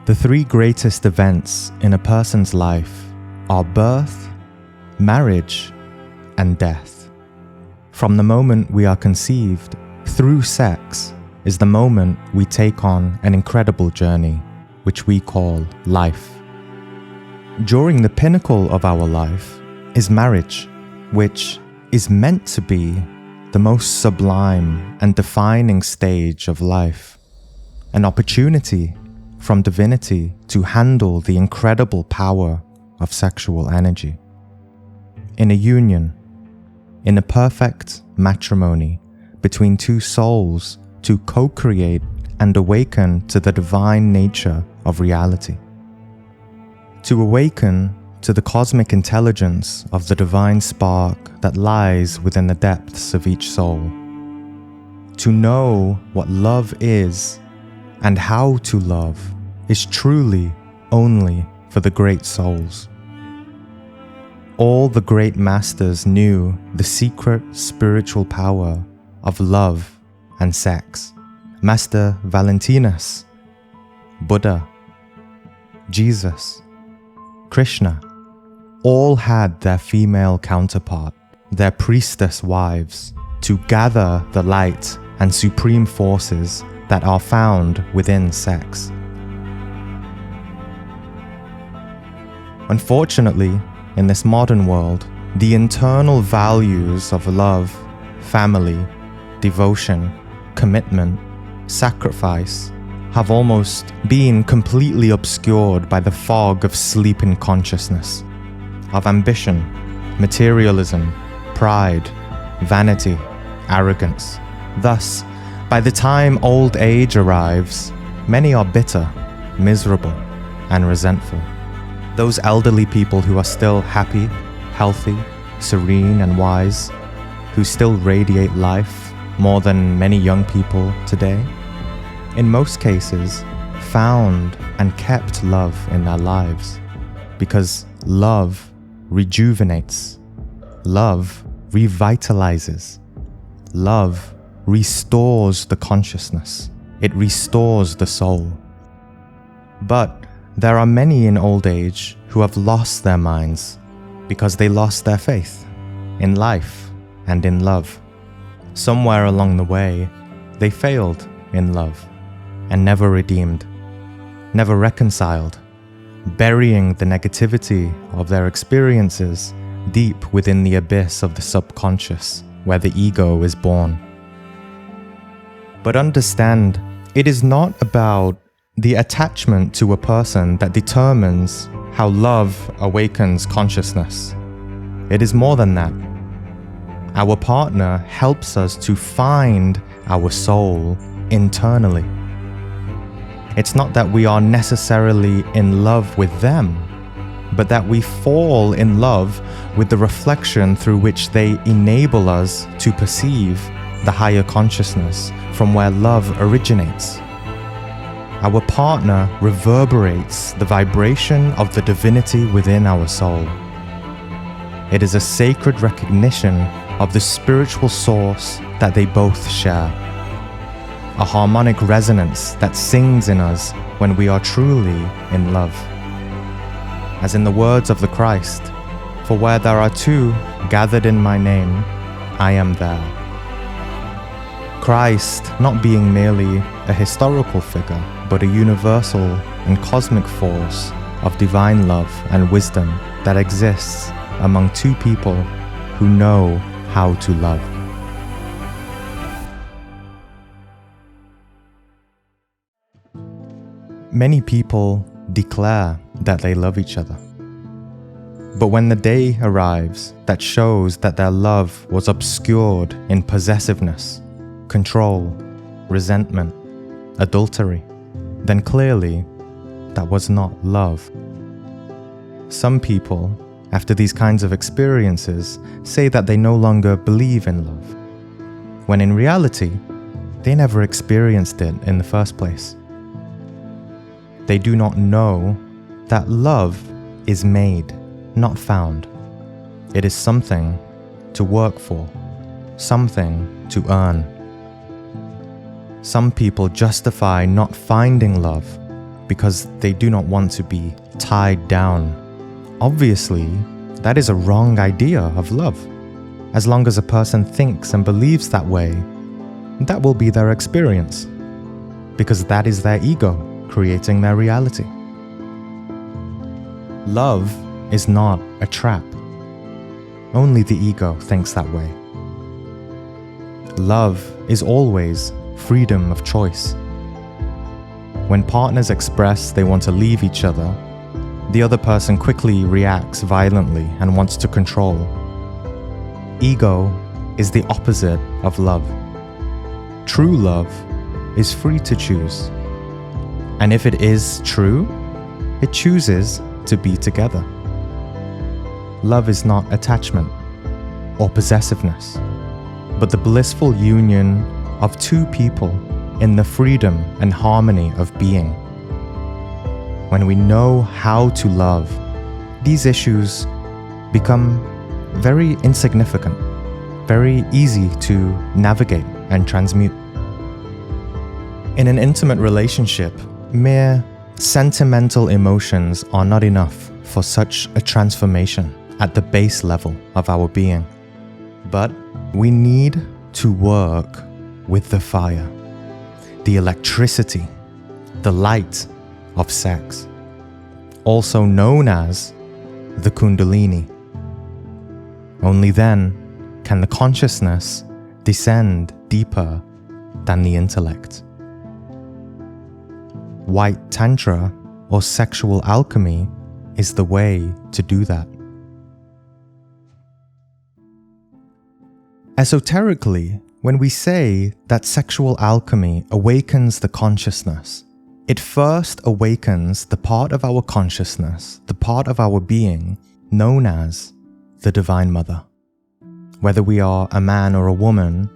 The three greatest events in a person's life are birth, marriage, and death. From the moment we are conceived, through sex, is the moment we take on an incredible journey, which we call life. During the pinnacle of our life is marriage, which is meant to be the most sublime and defining stage of life, an opportunity from divinity to handle the incredible power of sexual energy. In a union, in a perfect matrimony between two souls to co-create and awaken to the divine nature of reality. To awaken to the cosmic intelligence of the divine spark that lies within the depths of each soul. To know what love is and how to love is truly only for the great souls. All the great masters knew the secret spiritual power of love and sex. Master Valentines, Buddha, Jesus, Krishna, all had their female counterpart, their priestess wives, to gather the light and supreme forces that are found within sex. Unfortunately, in this modern world, the internal values of love, family, devotion, commitment, sacrifice have almost been completely obscured by the fog of sleeping consciousness, of ambition, materialism, pride, vanity, arrogance. Thus, by the time old age arrives, many are bitter, miserable, and resentful. Those elderly people who are still happy, healthy, serene, and wise, who still radiate life more than many young people today, in most cases, found and kept love in their lives, because love rejuvenates, love revitalizes, love restores the consciousness, it restores the soul. But there are many in old age who have lost their minds because they lost their faith in life and in love. Somewhere along the way, they failed in love and never redeemed, never reconciled, burying the negativity of their experiences deep within the abyss of the subconscious where the ego is born. But understand, it is not about the attachment to a person that determines how love awakens consciousness. It is more than that. Our partner helps us to find our soul internally. It's not that we are necessarily in love with them, but that we fall in love with the reflection through which they enable us to perceive the higher consciousness from where love originates. Our partner reverberates the vibration of the divinity within our soul. It is a sacred recognition of the spiritual source that they both share. A harmonic resonance that sings in us when we are truly in love. As in the words of the Christ, "For where there are two gathered in my name, I am there." Christ not being merely a historical figure, but a universal and cosmic force of divine love and wisdom that exists among two people who know how to love. Many people declare that they love each other. But when the day arrives that shows that their love was obscured in possessiveness, control, resentment, adultery, then clearly that was not love. Some people, after these kinds of experiences, say that they no longer believe in love, when in reality, they never experienced it in the first place. They do not know that love is made, not found. It is something to work for, something to earn. Some people justify not finding love because they do not want to be tied down. Obviously, that is a wrong idea of love. As long as a person thinks and believes that way, that will be their experience, because that is their ego creating their reality. Love is not a trap. Only the ego thinks that way. Love is always freedom of choice. When partners express they want to leave each other, the other person quickly reacts violently and wants to control. Ego is the opposite of love. True love is free to choose. And if it is true, it chooses to be together. Love is not attachment or possessiveness, but the blissful union of two people in the freedom and harmony of being. When we know how to love, these issues become very insignificant, very easy to navigate and transmute. In an intimate relationship, mere sentimental emotions are not enough for such a transformation at the base level of our being. But we need to work with the fire, the electricity, the light of sex, also known as the Kundalini. Only then can the consciousness descend deeper than the intellect. White Tantra, or sexual alchemy, is the way to do that. Esoterically, when we say that sexual alchemy awakens the consciousness, it first awakens the part of our consciousness, the part of our being known as the Divine Mother. Whether we are a man or a woman,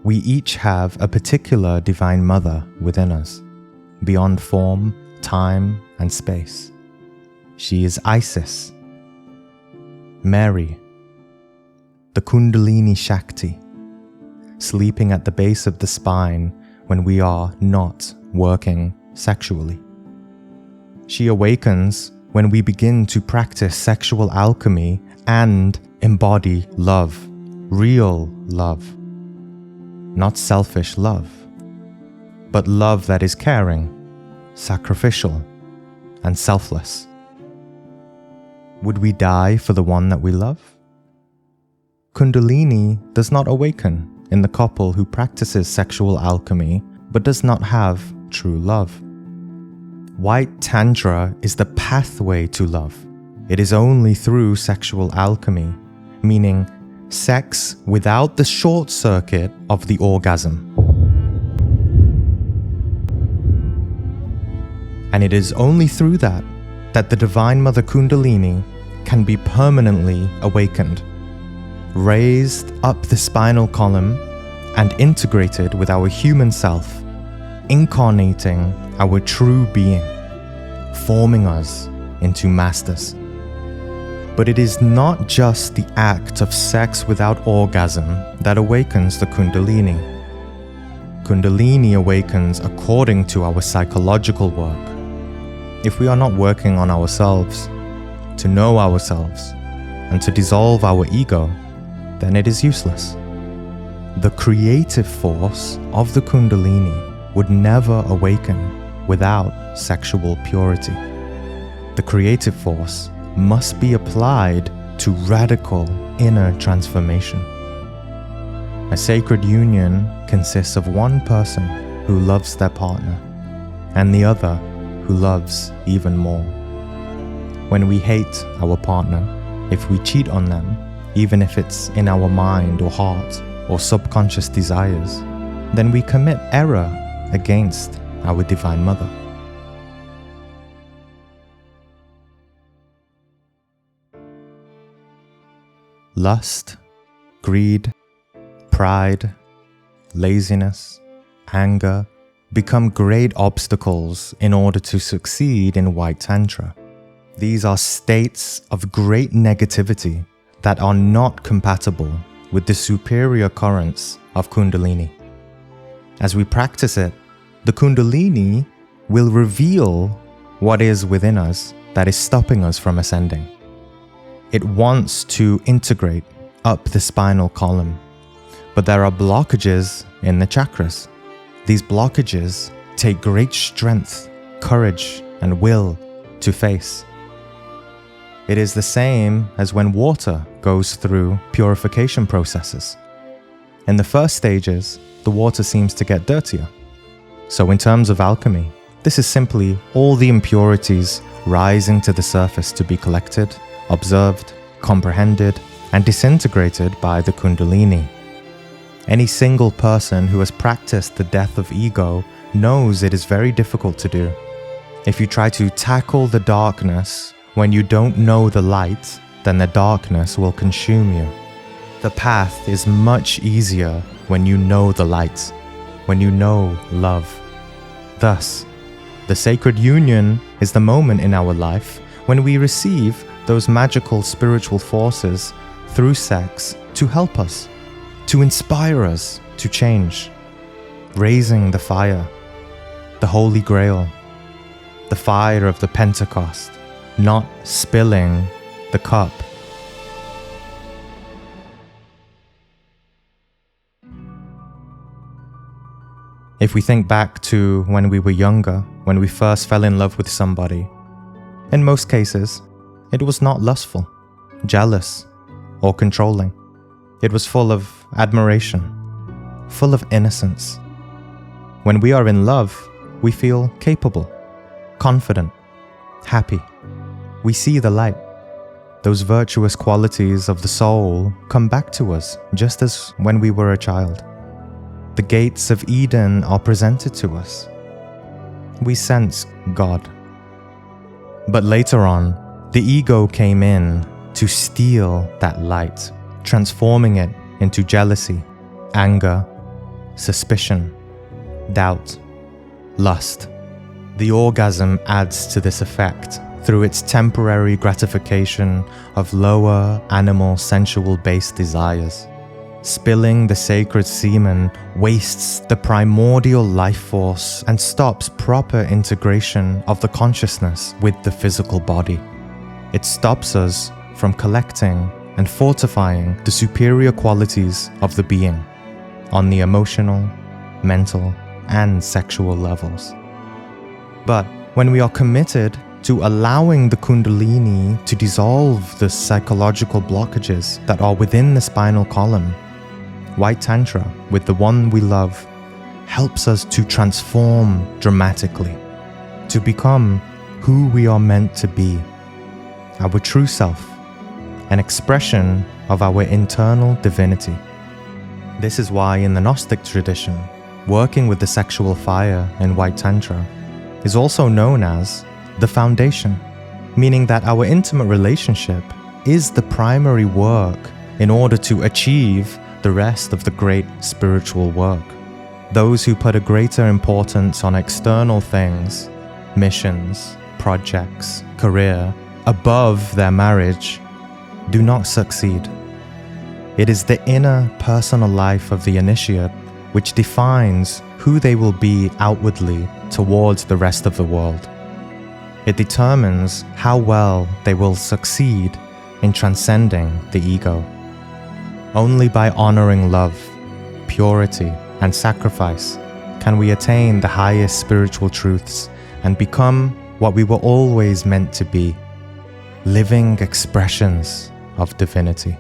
we each have a particular Divine Mother within us, beyond form, time, and space. She is Isis, Mary, the Kundalini Shakti, sleeping at the base of the spine when we are not working sexually. She awakens when we begin to practice sexual alchemy and embody love, real love. Not selfish love, but love that is caring, sacrificial, and selfless. Would we die for the one that we love? Kundalini does not awaken in the couple who practices sexual alchemy but does not have true love. White Tantra is the pathway to love. It is only through sexual alchemy, meaning sex without the short circuit of the orgasm. And it is only through that the Divine Mother Kundalini can be permanently awakened, raised up the spinal column and integrated with our human self, incarnating our true being, forming us into masters. But it is not just the act of sex without orgasm that awakens the Kundalini. Kundalini awakens according to our psychological work. If we are not working on ourselves, to know ourselves, and to dissolve our ego, then it is useless. The creative force of the Kundalini would never awaken without sexual purity. The creative force must be applied to radical inner transformation. A sacred union consists of one person who loves their partner and the other who loves even more. When we hate our partner, if we cheat on them, even if it's in our mind or heart or subconscious desires, then we commit error against our Divine Mother. Lust, greed, pride, laziness, anger become great obstacles in order to succeed in White Tantra. These are states of great negativity that are not compatible with the superior currents of Kundalini. As we practice it, the Kundalini will reveal what is within us that is stopping us from ascending. It wants to integrate up the spinal column, but there are blockages in the chakras. These blockages take great strength, courage, and will to face. It is the same as when water goes through purification processes. In the first stages, the water seems to get dirtier. So in terms of alchemy, this is simply all the impurities rising to the surface to be collected, observed, comprehended, and disintegrated by the Kundalini. Any single person who has practiced the death of ego knows it is very difficult to do. If you try to tackle the darkness when you don't know the light, then the darkness will consume you. The path is much easier when you know the light, when you know love. Thus, the sacred union is the moment in our life when we receive those magical spiritual forces through sex to help us, to inspire us to change, raising the fire, the Holy Grail, the fire of the Pentecost, not spilling the cup. If we think back to when we were younger, when we first fell in love with somebody, in most cases, it was not lustful, jealous, or controlling. It was full of admiration, full of innocence. When we are in love, we feel capable, confident, happy. We see the light. Those virtuous qualities of the soul come back to us just as when we were a child. The gates of Eden are presented to us. We sense God. But later on, the ego came in to steal that light, transforming it into jealousy, anger, suspicion, doubt, lust. The orgasm adds to this effect through its temporary gratification of lower animal sensual-based desires. Spilling the sacred semen wastes the primordial life force and stops proper integration of the consciousness with the physical body. It stops us from collecting and fortifying the superior qualities of the being on the emotional, mental, and sexual levels. But when we are committed to allowing the Kundalini to dissolve the psychological blockages that are within the spinal column, White Tantra, with the one we love, helps us to transform dramatically, to become who we are meant to be, our true self, an expression of our internal divinity. This is why in the Gnostic tradition, working with the sexual fire in White Tantra is also known as the foundation, meaning that our intimate relationship is the primary work in order to achieve the rest of the great spiritual work. Those who put a greater importance on external things, missions, projects, career, above their marriage, do not succeed. It is the inner personal life of the initiate which defines who they will be outwardly towards the rest of the world. It determines how well they will succeed in transcending the ego. Only by honoring love, purity, and sacrifice can we attain the highest spiritual truths and become what we were always meant to be, living expressions of divinity.